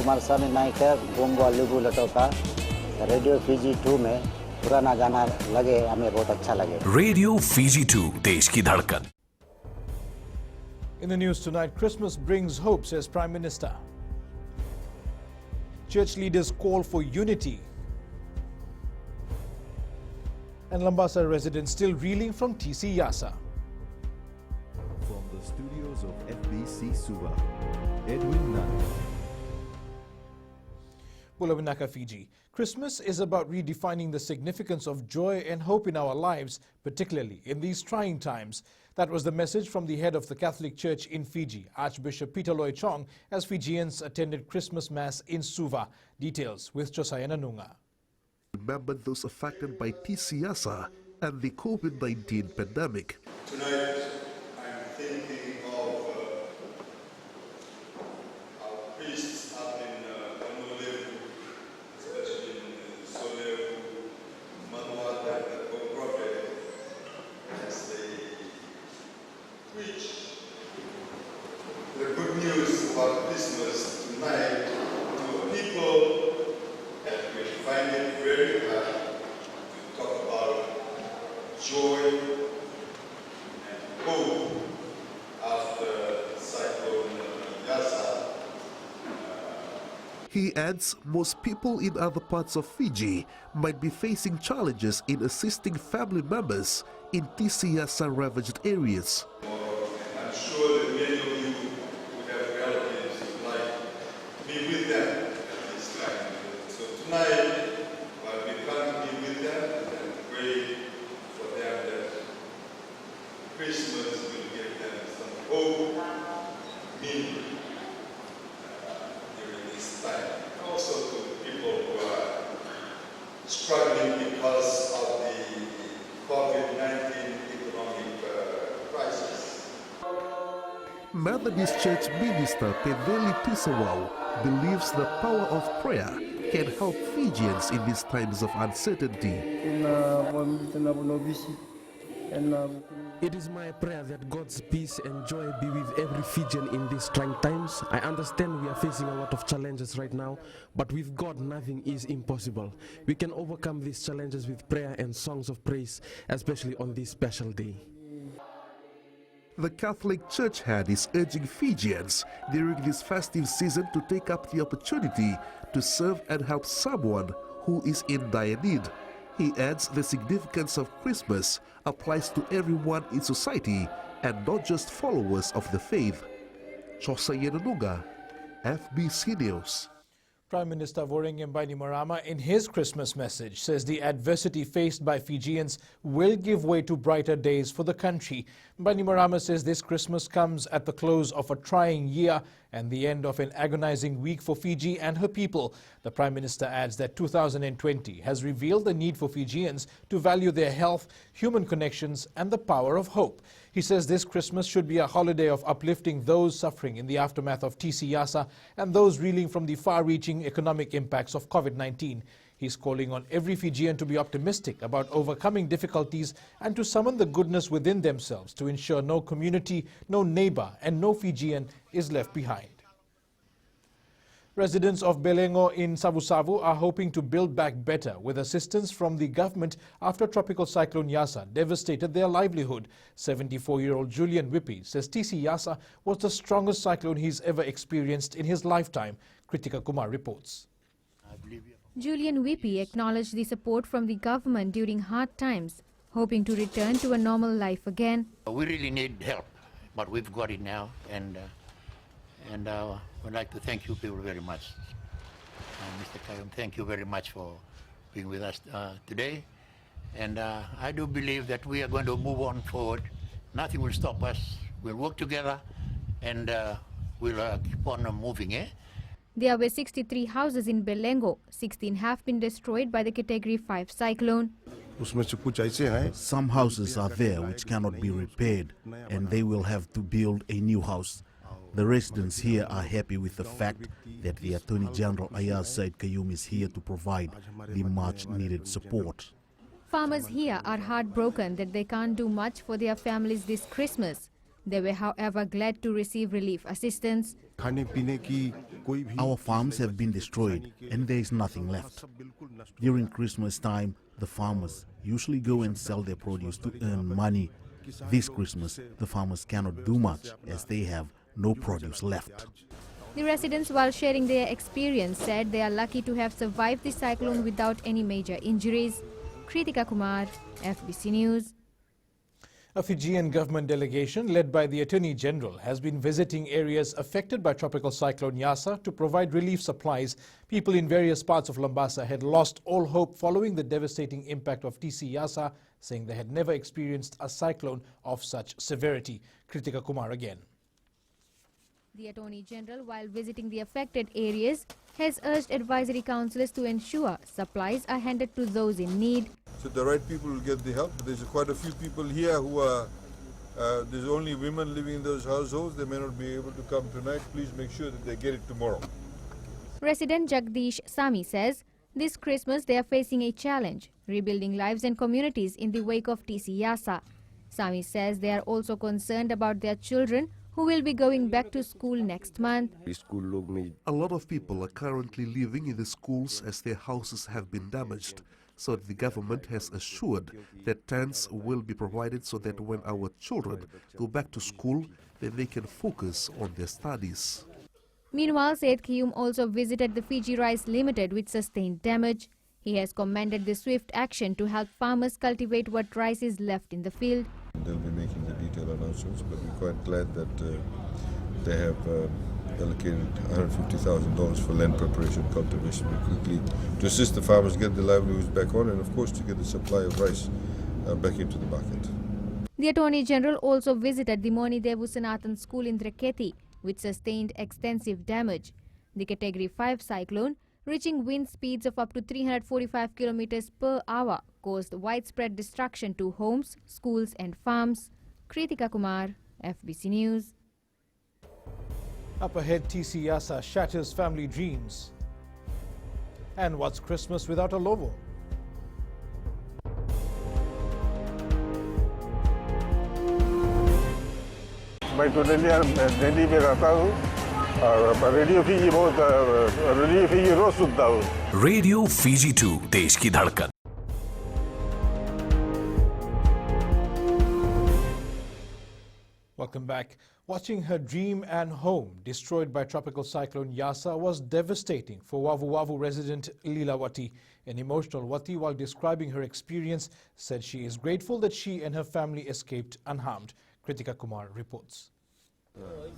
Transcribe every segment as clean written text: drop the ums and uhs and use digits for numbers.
कुमार स्वामी नायक गोंगो लुबू लटो का radio Fiji 2 में पुराना गाना लगे, हमें बहुत अच्छा लगे। रेडियो फीजी 2, देश की धड़कन। In the news tonight, Christmas brings hope, says Prime Minister. Church leaders call for unity. And Lambasa residents still reeling from TC Yasa. From the studios of FBC Suva, Edwin Nana. Bulawinaka, Fiji. Christmas is about redefining the significance of joy and hope in our lives, particularly in these trying times. That was the message from the head of the Catholic Church in Fiji, Archbishop Peter Loy Chong, as Fijians attended Christmas Mass in Suva. Details with Josiah Nanunga. Remember those affected by TC Yasa and the COVID-19 pandemic. Tonight, I'm thinking of our priests up in lovo, especially in Soleil, Manuata, and the prophet, as they preach the good news about Christmas tonight to people that will find it very hard to talk about joy and hope after Cyclone Yasa. He adds most people in other parts of Fiji might be facing challenges in assisting family members in TC Yasa ravaged areas. I'm sure that many of you who have relatives who like to be with them at this time. So tonight, while we can't be with them, and pray for them that Christmas will give them some hope, meaning during this time. Also to people who are struggling because of the COVID-19 economic crisis. Methodist Church minister Peveli Tisawau believes the power of prayer can help Fijians in these times of uncertainty. It is my prayer that God's peace and joy be with every Fijian in these trying times. I understand we are facing a lot of challenges right now, but with God nothing is impossible. We can overcome these challenges with prayer and songs of praise, especially on this special day. The Catholic Church head is urging Fijians during this festive season to take up the opportunity to serve and help someone who is in dire need. He adds the significance of Christmas applies to everyone in society and not just followers of the faith. Josiah Nanunga, FBC News. Prime Minister Voreqe Bainimarama, in his Christmas message, says the adversity faced by Fijians will give way to brighter days for the country. Bainimarama says this Christmas comes at the close of a trying year and the end of an agonizing week for Fiji and her people. The Prime Minister adds that 2020 has revealed the need for Fijians to value their health, human connections, and the power of hope. He says this Christmas should be a holiday of uplifting those suffering in the aftermath of TC Yasa and those reeling from the far-reaching economic impacts of COVID-19. He's calling on every Fijian to be optimistic about overcoming difficulties and to summon the goodness within themselves to ensure no community, no neighbor, and no Fijian is left behind. Residents of Belengo in Savu-Savu are hoping to build back better with assistance from the government after Tropical Cyclone Yasa devastated their livelihood. 74-year-old Julian Whippy says TC Yasa was the strongest cyclone he's ever experienced in his lifetime. Kritika Kumar reports. Julian Whippy acknowledged the support from the government during hard times, hoping to return to a normal life again. We really need help, but we've got it now, and I'd like to thank you people very much. Mr. Kayum, thank you very much for being with us today. And I do believe that we are going to move on forward. Nothing will stop us. We'll work together and we'll keep on moving. There were 63 houses in Belengo. 16 have been destroyed by the Category 5 cyclone. Some houses are there which cannot be repaired, and they will have to build a new house. The residents here are happy with the fact that the Attorney General Ayaz Said Kayum is here to provide the much-needed support. Farmers here are heartbroken that they can't do much for their families this Christmas. They were, however, glad to receive relief assistance. Our farms have been destroyed and there is nothing left. During Christmas time, the farmers usually go and sell their produce to earn money. This Christmas, the farmers cannot do much as they have no produce left. The residents, while sharing their experience, said they are lucky to have survived the cyclone without any major injuries. Kritika Kumar, FBC News. A Fijian government delegation led by the Attorney General has been visiting areas affected by Tropical Cyclone Yasa to provide relief supplies. People in various parts of Lambasa had lost all hope following the devastating impact of TC Yasa, saying they had never experienced a cyclone of such severity. Kritika Kumar again. The Attorney General, while visiting the affected areas, has urged advisory councillors to ensure supplies are handed to those in need. So the right people will get the help. There's quite a few people here who are, there's only women living in those households. They may not be able to come tonight. Please make sure that they get it tomorrow. Resident Jagdish Sami says this Christmas they are facing a challenge, rebuilding lives and communities in the wake of TC Yasa. Sami says they are also concerned about their children who will be going back to school next month. A lot of people are currently living in the schools as their houses have been damaged. So the government has assured that tents will be provided so that when our children go back to school, then they can focus on their studies. Meanwhile, Said Kiyum also visited the Fiji Rice Limited, which sustained damage. He has commended the swift action to help farmers cultivate what rice is left in the field. They'll be making the detailed announcements, but we're quite glad that they have allocated $150,000 for land preparation cultivation very quickly to assist the farmers get their livelihoods back on and of course to get the supply of rice back into the market. The Attorney General also visited the Moni Devu Sanatan school in Treketi, which sustained extensive damage. The Category 5 cyclone, reaching wind speeds of up to 345 kilometers per hour, caused widespread destruction to homes, schools and farms. Kritika Kumar, FBC News. Up ahead, TC Yasa shatters family dreams. And what's Christmas without a lovo? मैं totally Delhi में रहता हूँ और radio Fiji रोज सुनता हूँ. Radio Fiji 2 देश की धड़कन. Welcome back. Watching her dream and home destroyed by Tropical Cyclone Yasa was devastating for Wavu Wavu resident Leela Wati. An emotional Wati, while describing her experience, said she is grateful that she and her family escaped unharmed. Kritika Kumar reports.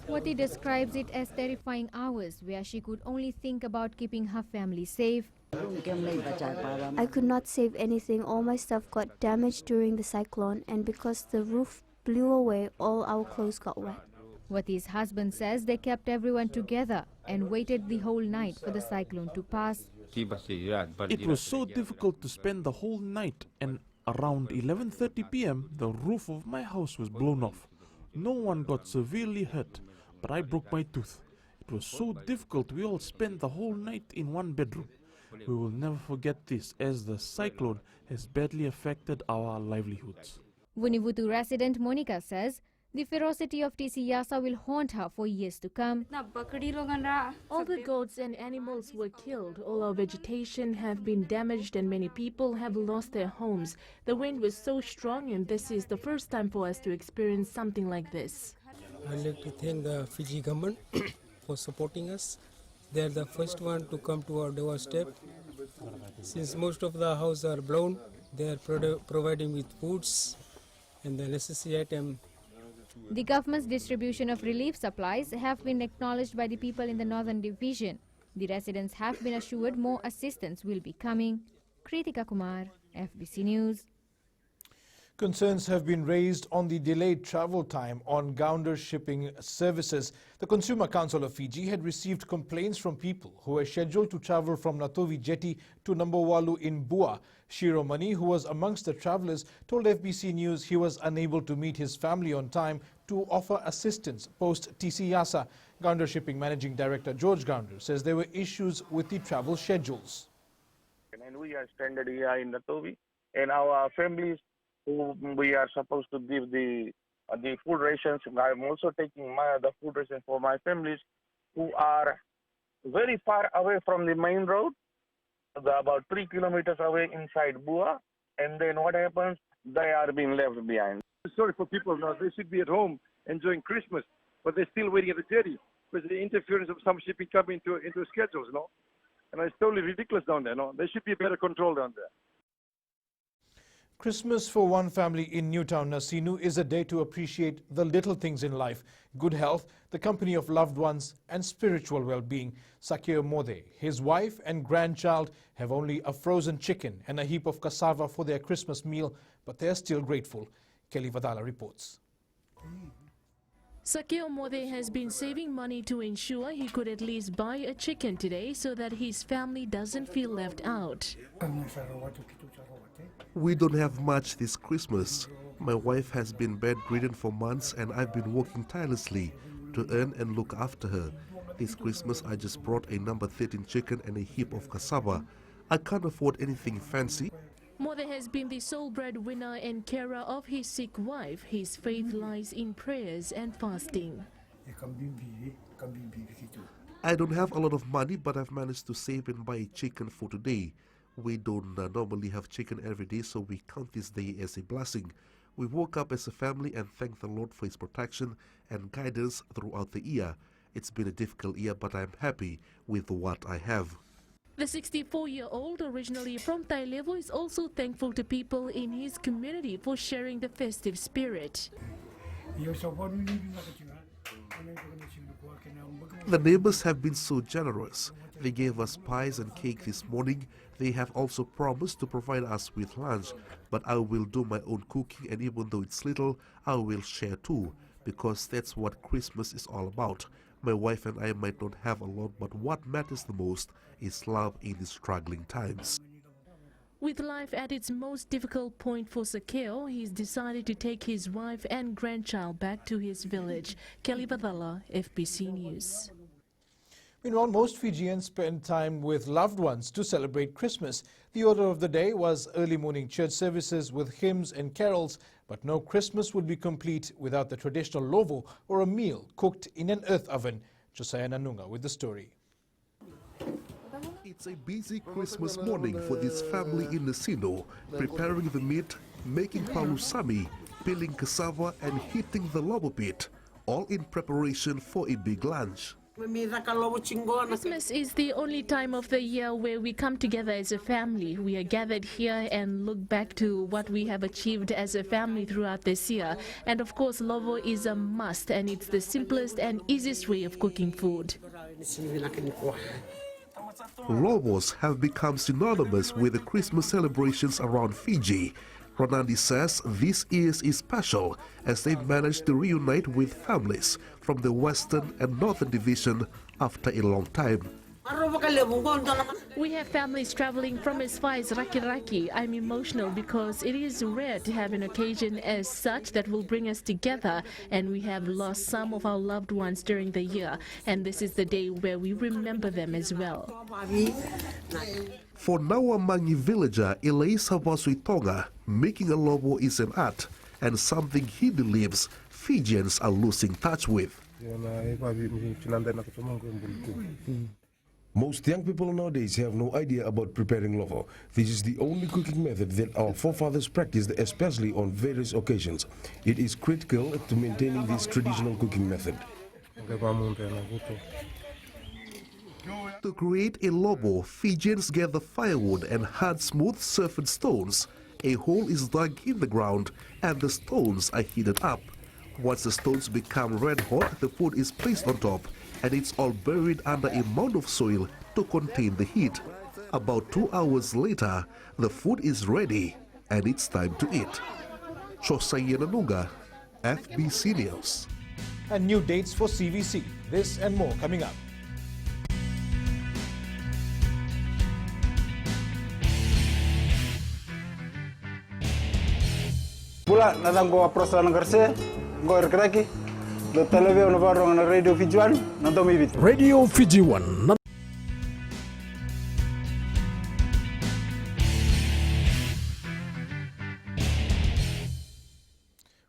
Wati describes it as terrifying hours where she could only think about keeping her family safe. I could not save anything. All my stuff got damaged during the cyclone, and because the roof blew away, all our clothes got wet. Wati's husband says they kept everyone together and waited the whole night for the cyclone to pass. It was so difficult to spend the whole night, and around 11:30 p.m. the roof of my house was blown off. No one got severely hurt, but I broke my tooth. It was so difficult. We all spent the whole night in one bedroom. We will never forget this, as the cyclone has badly affected our livelihoods. Vunivutu resident Monica says the ferocity of TC Yasa will haunt her for years to come. All the goats and animals were killed. All our vegetation have been damaged and many people have lost their homes. The wind was so strong, and this is the first time for us to experience something like this. I'd like to thank the Fiji government for supporting us. They're the first one to come to our doorstep. Since most of the houses are blown, they are providing with foods and the necessary item. The government's distribution of relief supplies have been acknowledged by the people in the Northern Division. The residents have been assured more assistance will be coming. Kritika Kumar, FBC News. Concerns have been raised on the delayed travel time on Gounder shipping services. The Consumer Council of Fiji had received complaints from people who were scheduled to travel from Natovi Jetty to Nambowalu in Bua. Shiro Mani, who was amongst the travellers, told FBC News he was unable to meet his family on time to offer assistance post TC Yasa. Gounder Shipping Managing Director George Gounder says there were issues with the travel schedules. And we are stranded here in Natovi, and our families who we are supposed to give the food rations. I'm also taking the food rations for my families. who are very far away from the main road, about 3 kilometers away inside Bua, and then what happens? They are being left behind. Sorry for people now. They should be at home enjoying Christmas, but they're still waiting at the jetty because the interference of some shipping coming into schedules, no? And it's totally ridiculous down there, no? There should be better control down there. Christmas for one family in Newtown, Nasinu, is a day to appreciate the little things in life: good health, the company of loved ones, and spiritual well-being. Sakeo Mode, his wife and grandchild have only a frozen chicken and a heap of cassava for their Christmas meal, but they are still grateful. Kelly Vadala reports. Sakeo Mode has been saving money to ensure he could at least buy a chicken today so that his family doesn't feel left out. We don't have much this Christmas. My wife has been bedridden for months and I've been working tirelessly to earn and look after her. This Christmas I just brought a number 13 chicken and a heap of cassava. I can't afford anything fancy. Mode has been the sole breadwinner and carer of his sick wife. His faith lies in prayers and fasting. I don't have a lot of money, but I've managed to save and buy a chicken for today. We don't normally have chicken every day, so we count this day as a blessing. We woke up as a family and thank the Lord for His protection and guidance throughout the year. It's been a difficult year, but I'm happy with what I have. The 64-year-old, originally from Levo, is also thankful to people in his community for sharing the festive spirit. The neighbors have been so generous. They gave us pies and cake this morning. They have also promised to provide us with lunch, but I will do my own cooking, and even though it's little, I will share too, because that's what Christmas is all about. My wife and I might not have a lot, but what matters the most is love in these struggling times. With life at its most difficult point for Sakeo, he's decided to take his wife and grandchild back to his village. Kelly Vadala, FBC News. Meanwhile, most Fijians spend time with loved ones to celebrate Christmas. The order of the day was early morning church services with hymns and carols, but no Christmas would be complete without the traditional lovo, or a meal cooked in an earth oven. Josiah Nanunga with the story. It's a busy Christmas morning for this family in Nasinu, preparing the meat, making palusami, peeling cassava and heating the lovo pit, all in preparation for a big lunch. Christmas is the only time of the year where we come together as a family. We are gathered here and look back to what we have achieved as a family throughout this year. And of course, lovo is a must, and it's the simplest and easiest way of cooking food. Lovos have become synonymous with the Christmas celebrations around Fiji. Ronandi says this year is special as they've managed to reunite with families from the Western and Northern Division after a long time. We have families traveling from as far as Raki. I'm emotional because it is rare to have an occasion as such that will bring us together, and we have lost some of our loved ones during the year, and this is the day where we remember them as well. For Nawamangi villager Elisa Vasuitonga, making a lovo is an art and something he believes Fijians are losing touch with. Most young people nowadays have no idea about preparing lovo. This is the only cooking method that our forefathers practiced, especially on various occasions. It is critical to maintaining this traditional cooking method. To create a lovo, Fijians gather firewood and hard smooth surfaced stones. A hole is dug in the ground and the stones are heated up. Once the stones become red hot, the food is placed on top, and it's all buried under a mound of soil to contain the heat. About 2 hours later, the food is ready and it's time to eat. Josiah Nanunga, FBC News. And new dates for CVC. This and more coming up. Pula natang go approach lang kerse, go erkraki. The television on Radio Fiji 1, nanto Radio Fiji 1.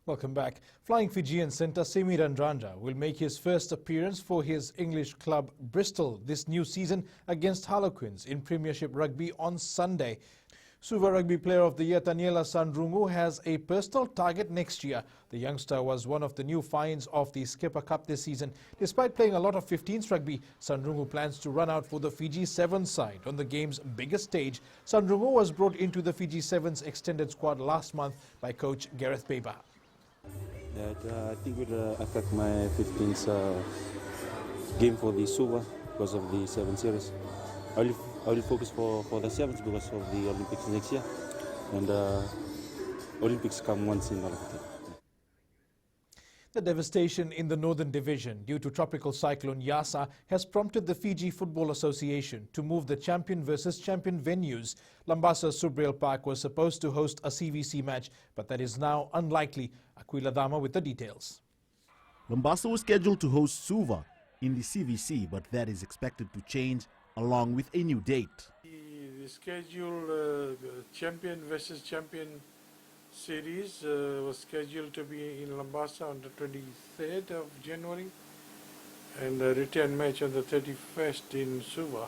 Welcome back. Flying Fijian centre Semi Randrandra will make his first appearance for his English club Bristol this new season against Harlequins in Premiership Rugby on Sunday. Suva Rugby Player of the Year Taniela Sandrungu has a personal target next year. The youngster was one of the new finds of the Skipper Cup this season. Despite playing a lot of 15s rugby, Sandrungu plans to run out for the Fiji Sevens side on the game's biggest stage. Sandrungu was brought into the Fiji Sevens extended squad last month by coach Gareth Baber. I think it will affect my 15th game for the Suva because of the 7 series. I will focus for the 7th because of the Olympics next year, and Olympics come once in a lifetime. The devastation in the Northern Division due to tropical cyclone Yasa has prompted the Fiji Football Association to move the champion versus champion venues. Lambasa Subrail Park was supposed to host a CVC match, but that is now unlikely. Aquila Dama with the details. Lambasa was scheduled to host Suva in the CVC, but that is expected to change along with a new date. The scheduled champion versus champion series was scheduled to be in Lambasa on the 23rd of January and a return match on the 31st in Suva.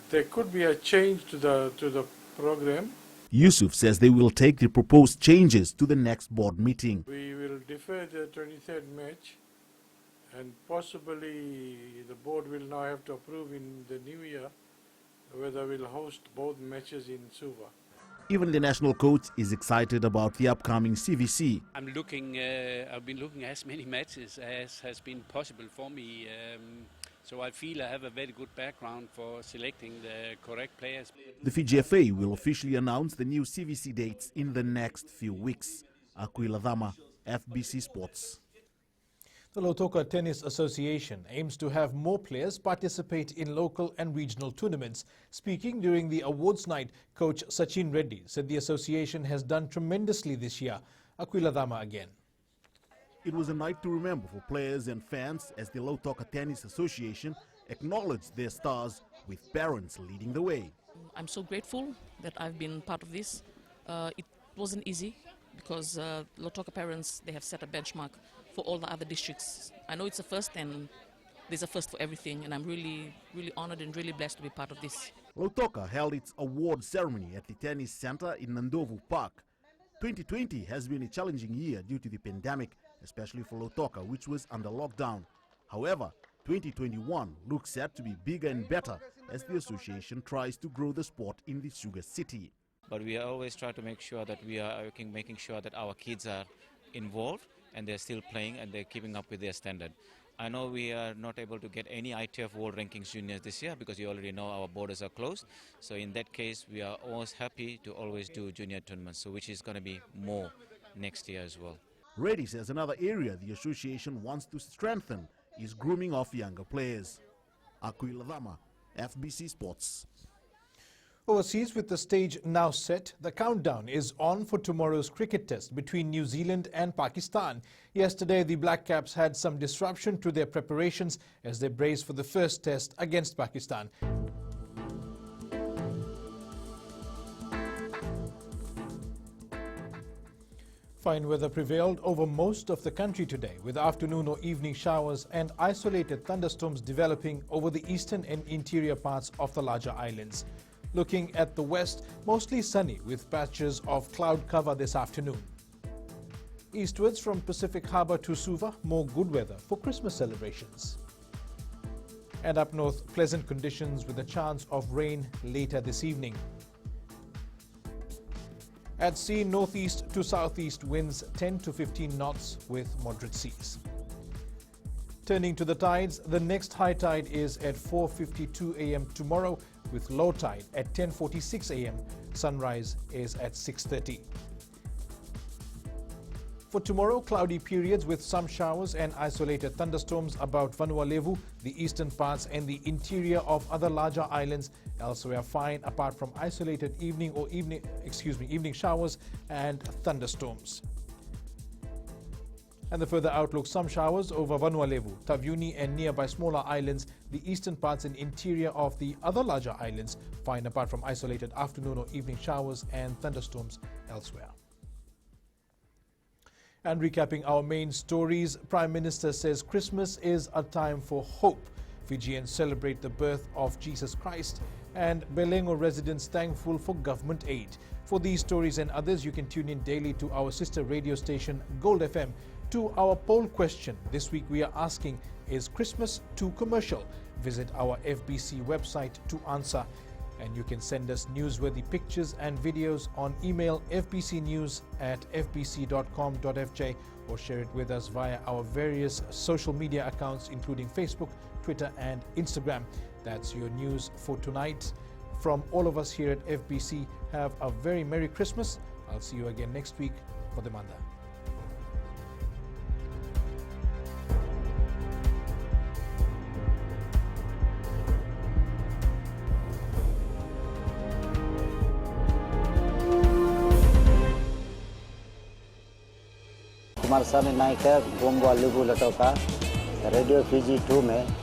There could be a change to the program. Yusuf says they will take the proposed changes to the next board meeting. We will defer the 23rd match, and possibly the board will now have to approve in the new year whether we'll host both matches in Suva. Even the national coach is excited about the upcoming CVC. I've been looking at as many matches as has been possible for me. So I feel I have a very good background for selecting the correct players. The Fiji FA will officially announce the new CVC dates in the next few weeks. Aquila Dama, FBC Sports. The Lautoka Tennis Association aims to have more players participate in local and regional tournaments. Speaking during the awards night, coach Sachin Reddy said the association has done tremendously this year. Aquila Dama again. It was a night to remember for players and fans as the Lautoka Tennis Association acknowledged their stars with parents leading the way. I'm so grateful that I've been part of this. It wasn't easy because Lautoka parents, they have set a benchmark for all the other districts. I know it's a first and there's a first for everything, and I'm really, really honored and really blessed to be part of this. Lautoka held its award ceremony at the tennis center in Nandovu Park. 2020 has been a challenging year due to the pandemic, especially for Lautoka, which was under lockdown. However, 2021 looks set to be bigger and better as the association tries to grow the sport in the Sugar City. But we always try to make sure that we are making sure that our kids are involved and they're still playing and they're keeping up with their standard. I know we are not able to get any ITF World Rankings juniors this year because you already know our borders are closed. So in that case, we are always happy to always do junior tournaments, so which is going to be more next year as well. Reddy says another area the association wants to strengthen is grooming of younger players. Aquila Dama, FBC Sports. Overseas, with the stage now set, the countdown is on for tomorrow's cricket test between New Zealand and Pakistan. Yesterday, the Black Caps had some disruption to their preparations as they braced for the first test against Pakistan. Fine weather prevailed over most of the country today, with afternoon or evening showers and isolated thunderstorms developing over the eastern and interior parts of the larger islands. Looking at the west, mostly sunny with patches of cloud cover this afternoon. Eastwards from Pacific Harbour to Suva, more good weather for Christmas celebrations. And up north, pleasant conditions with a chance of rain later this evening. At sea, northeast to southeast winds 10 to 15 knots with moderate seas. Turning to the tides, the next high tide is at 4:52 a.m. tomorrow, with low tide at 10:46 a.m. Sunrise is at 6:30. For tomorrow, cloudy periods with some showers and isolated thunderstorms about Vanua Levu, the eastern parts and the interior of other larger islands. Elsewhere fine apart from isolated evening showers and thunderstorms. And the further outlook, some showers over Vanua Levu, Taveuni and nearby smaller islands, the eastern parts and interior of the other larger islands, fine apart from isolated afternoon or evening showers and thunderstorms elsewhere. And recapping our main stories, Prime Minister says Christmas is a time for hope. Fijians celebrate the birth of Jesus Christ, and Belengo residents thankful for government aid. For these stories and others, you can tune in daily to our sister radio station Gold FM. To our poll question, this week we are asking, is Christmas too commercial? Visit our FBC website to answer. And you can send us newsworthy pictures and videos on email fbcnews@fbc.com.fj or share it with us via our various social media accounts, including Facebook, Twitter and Instagram. That's your news for tonight. From all of us here at FBC, have a very Merry Christmas. I'll see you again next week for the Manda. Kumar स्वामी नायक है गोंगवा लुबू लटोका radio Fiji 2 में